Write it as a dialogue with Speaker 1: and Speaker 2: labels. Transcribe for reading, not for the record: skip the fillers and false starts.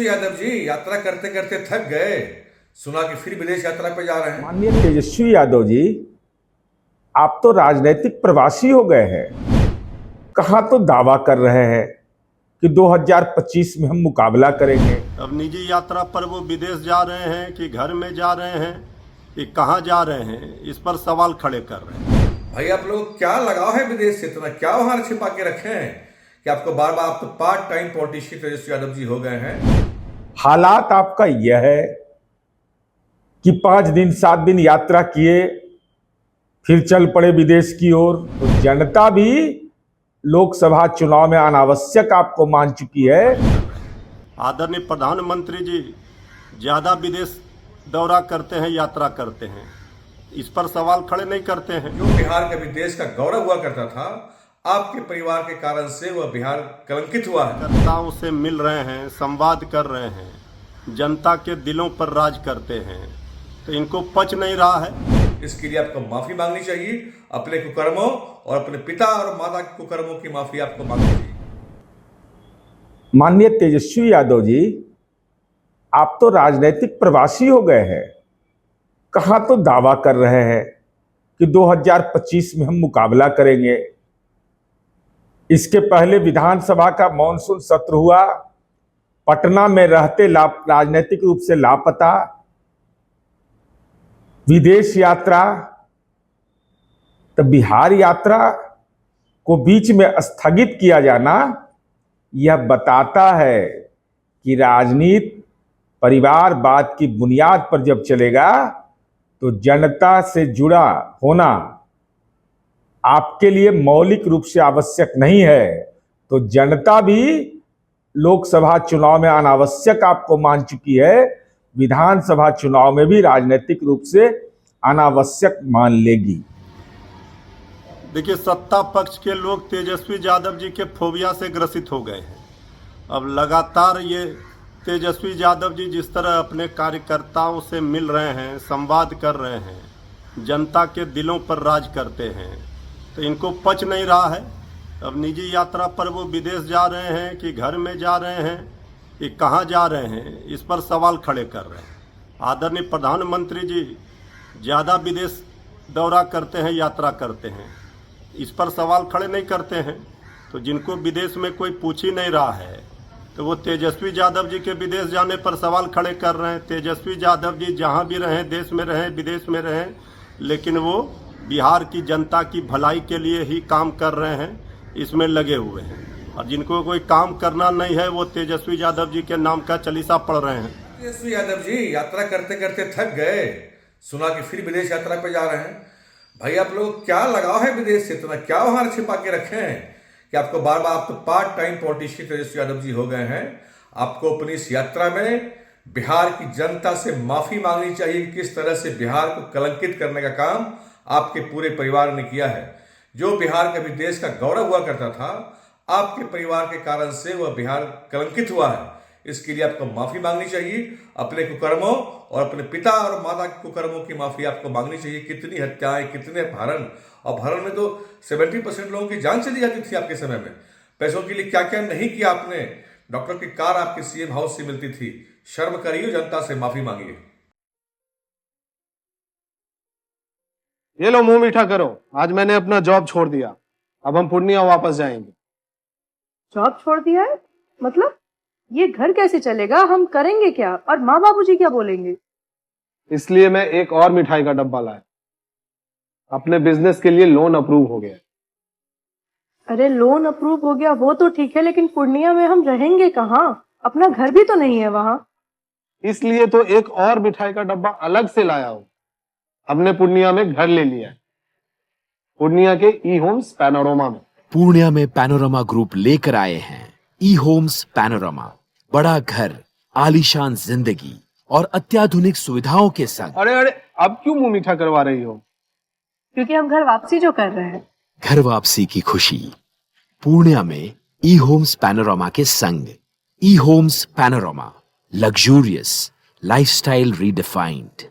Speaker 1: यादव जी यात्रा करते करते थक गए। सुना कि फिर विदेश यात्रा पे जा रहे हैं।
Speaker 2: माननीय तेजस्वी यादव जी, आप तो राजनीतिक प्रवासी हो गए हैं। कहां तो दावा कर रहे हैं कि 2025 में हम मुकाबला करेंगे।
Speaker 3: अब निजी यात्रा पर वो विदेश जा रहे हैं कि घर में जा रहे हैं कि कहाँ जा रहे हैं, इस पर सवाल खड़े कर रहे हैं।
Speaker 1: भाई आप लोग क्या लगाव है विदेश से, इतना क्या वहां छिपा के रखे हैं कि आपको बार बार, आप तो part time politician Tejashwi Yadav ji हो गए हैं।
Speaker 2: हालात आपका यह है कि 5 दिन 7 दिन यात्रा किए, फिर चल पड़े विदेश की ओर। तो जनता भी लोकसभा चुनाव में अनावश्यक आपको मान चुकी है।
Speaker 3: आदरणीय प्रधानमंत्री जी ज़्यादा विदेश दौरा करते हैं, यात्रा करते हैं, इस पर सवाल खड़े नहीं करते हैं।
Speaker 1: जो बिहार के विदेश का गौरव हुआ करता था, आपके परिवार के कारण से वह बिहार कलंकित हुआ है।
Speaker 3: जनताओं से मिल रहे हैं, संवाद कर रहे हैं, जनता के दिलों पर राज करते हैं, तो इनको पच नहीं रहा है।
Speaker 1: इसके लिए आपको माफी मांगनी चाहिए। अपने कुकर्मों और अपने पिता और माता के कुकर्मों की माफी आपको मांगनी चाहिए।
Speaker 2: माननीय तेजस्वी यादव जी, आप तो राजनीतिक प्रवासी हो गए हैं। कहां तो दावा कर रहे हैं कि 2025 में हम मुकाबला करेंगे। इसके पहले विधानसभा का मॉनसून सत्र हुआ, पटना में रहते राजनीतिक रूप से लापता, विदेश यात्रा, तो बिहार यात्रा को बीच में स्थगित किया जाना यह बताता है कि राजनीति परिवारवाद की बुनियाद पर जब चलेगा तो जनता से जुड़ा होना आपके लिए मौलिक रूप से आवश्यक नहीं है। तो जनता भी लोकसभा चुनाव में अनावश्यक आपको मान चुकी है, विधानसभा चुनाव में भी राजनीतिक रूप से अनावश्यक मान लेगी।
Speaker 3: देखिए, सत्ता पक्ष के लोग तेजस्वी यादव जी के फोबिया से ग्रसित हो गए हैं। अब लगातार ये तेजस्वी यादव जी जिस तरह अपने कार्यकर्ताओं से मिल रहे हैं, संवाद कर रहे हैं, जनता के दिलों पर राज करते हैं, तो इनको पच नहीं रहा है। अब निजी यात्रा पर वो विदेश जा रहे हैं कि घर में जा रहे हैं कि कहाँ जा रहे हैं, इस पर सवाल खड़े कर रहे हैं। आदरणीय प्रधानमंत्री जी ज़्यादा विदेश दौरा करते हैं, यात्रा करते हैं, इस पर सवाल खड़े नहीं करते हैं। तो जिनको विदेश में कोई पूछ ही नहीं रहा है, तो वो तेजस्वी यादव जी के विदेश जाने पर सवाल खड़े कर रहे हैं। तेजस्वी यादव जी जहाँ भी रहें, देश में रहें, विदेश में रहें, लेकिन वो बिहार की जनता की भलाई के लिए ही काम कर रहे हैं, इसमें लगे हुए हैं। और जिनको कोई काम करना नहीं है, वो तेजस्वी यादव जी के नाम का चालीसा पढ़ रहे हैं।
Speaker 1: तेजस्वी यादव जी यात्रा करते करते थक गए। सुना कि फिर विदेश यात्रा पे जा रहे हैं। भाई आप लोग क्या लगाव है विदेश से, इतना क्या वहां छिपा के रखे हैं कि आपको बार बार, आप तो part time politician Tejashwi Yadav ji हो गए हैं। आपको अपनी इस यात्रा में बिहार की जनता से माफी मांगनी चाहिए कि किस तरह से बिहार को कलंकित करने का काम आपके पूरे परिवार ने किया है। जो बिहार के विदेश का गौरव हुआ करता था, आपके परिवार के कारण से वह बिहार कलंकित हुआ है। इसके लिए आपको माफी मांगनी चाहिए। अपने कुकर्मों और अपने पिता और माता के कुकर्मों की माफी आपको मांगनी चाहिए। कितनी हत्याएं, कितने अपहरण, और अपहरण में तो 70% लोगों की जान चली जाती थी आपके समय में। पैसों के लिए क्या क्या नहीं किया आपने। डॉक्टर की कार आपके सीएम हाउस से मिलती थी। शर्म करिए, जनता से माफी मांगिए।
Speaker 4: ये लो, मुंह मीठा करो। आज मैंने अपना जॉब छोड़ दिया, अब हम पूर्णिया वापस जाएंगे।
Speaker 5: जॉब छोड़ दिया है? मतलब ये घर कैसे चलेगा? हम करेंगे क्या? और माँ बाबूजी क्या बोलेंगे?
Speaker 4: इसलिए मैं एक और मिठाई का डब्बा लाया। अपने बिजनेस के लिए लोन अप्रूव हो गया।
Speaker 5: अरे लोन अप्रूव हो गया वो तो ठीक है, लेकिन पूर्णिया में हम रहेंगे कहाँ? अपना घर भी तो नहीं है वहां।
Speaker 4: इसलिए तो एक और मिठाई का डब्बा अलग से लाया हूं। हमने पूर्णिया में घर ले लिया है, पूर्णिया के ई होम्स पैनोरमा में।
Speaker 6: पूर्णिया में पैनोरमा ग्रुप लेकर आए हैं ई होम्स पैनोरमा। बड़ा घर, आलीशान जिंदगी और अत्याधुनिक सुविधाओं के संग।
Speaker 4: अरे अरे, अब क्यों मुंह मीठा करवा रही हो?
Speaker 5: क्योंकि हम घर वापसी जो कर रहे हैं।
Speaker 6: घर वापसी की खुशी पूर्णिया में ई होम्स पैनोरमा के संग। E homes panorama, luxurious lifestyle redefined.